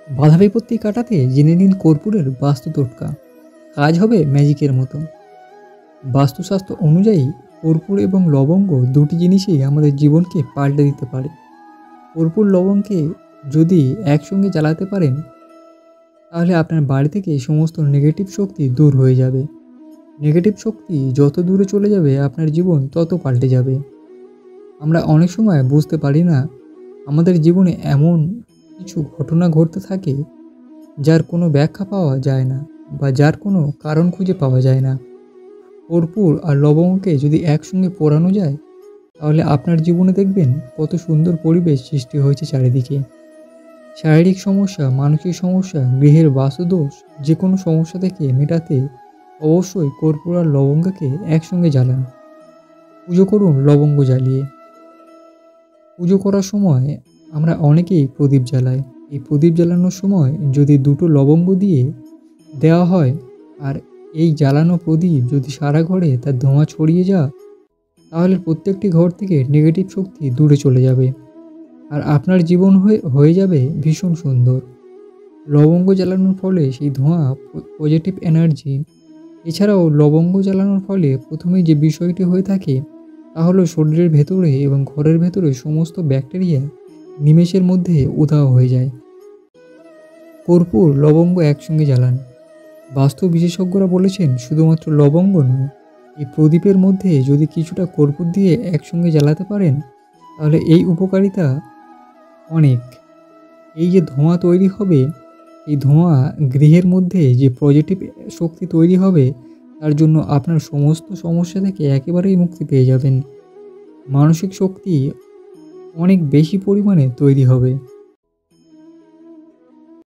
বাধা বিপত্তি কাটাতে জেনে নিন কর্পূরের বাস্তু টোটকা, কাজ হবে ম্যাজিকের মতো। বাস্তুশাস্ত্র অনুযায়ী কর্পূর এবং লবঙ্গ দুটি জিনিসই আমাদের জীবনকে পাল্টে দিতে পারে। কর্পূর লবঙ্গকে যদি একসঙ্গে জ্বালাতে পারেন, তাহলে আপনার বাড়ি থেকে সমস্ত নেগেটিভ শক্তি দূর হয়ে যাবে। নেগেটিভ শক্তি যত দূরে চলে যাবে, আপনার জীবন তত পাল্টে যাবে। আমরা অনেক সময় বুঝতে পারি না, আমাদের জীবনে এমন কিছু ঘটনা ঘটতে থাকে যার কোনো ব্যাখ্যা পাওয়া যায় না, বা যার কোনো কারণ খুঁজে পাওয়া যায় না। কর্পূর আর লবঙ্গকে যদি একসঙ্গে পোড়ানো যায়, তাহলে আপনার জীবনে দেখবেন কত সুন্দর পরিবেশ সৃষ্টি হয়েছে চারিদিকে। শারীরিক সমস্যা, মানসিক সমস্যা, গৃহের বাস্তুদোষ, যে কোনো সমস্যা থেকে মেটাতে অবশ্যই কর্পূর আর লবঙ্গকে একসঙ্গে জ্বালান। পুজো করুন লবঙ্গ জ্বালিয়ে। পুজো করার সময় আমরা অনেকেই প্রদীপ জ্বালাই। এই প্রদীপ জ্বালানোর সময় যদি দুটো লবঙ্গ দিয়ে দেওয়া হয়, আর এই জ্বালানো প্রদীপ যদি সারা ঘরে তার ধোঁয়া ছড়িয়ে যায়, তাহলে প্রত্যেকটি ঘর থেকে নেগেটিভ শক্তি দূরে চলে যাবে, আর আপনার জীবন হয়ে যাবে ভীষণ সুন্দর। লবঙ্গ জ্বালানোর ফলে সেই ধোঁয়া পজিটিভ এনার্জি। এছাড়াও লবঙ্গ জ্বালানোর ফলে প্রথমেই যে বিষয়টি হয়ে থাকে, তা হলো শরীরের ভেতরে এবং ঘরের ভেতরে সমস্ত ব্যাকটেরিয়া নিমেষের মধ্যে উধাও হয়ে যায়। কর্পূর লবঙ্গ একসঙ্গে জ্বালান। বাস্তু বিশেষজ্ঞরা বলেছেন শুধুমাত্র লবঙ্গ নয়, এই প্রদীপের মধ্যে যদি কিছুটা কর্পূর দিয়ে একসঙ্গে জ্বালাতে পারেন, তাহলে এই উপকারিতা অনেক। এই যে ধোঁয়া তৈরি হবে, এই ধোঁয়া গৃহের মধ্যে যে পজিটিভ শক্তি তৈরি হবে, তার জন্য আপনার সমস্ত সমস্যা থেকে একেবারেই মুক্তি পেয়ে যাবেন। মানসিক শক্তি অনেক বেশি পরিমাণে তৈরি হবে।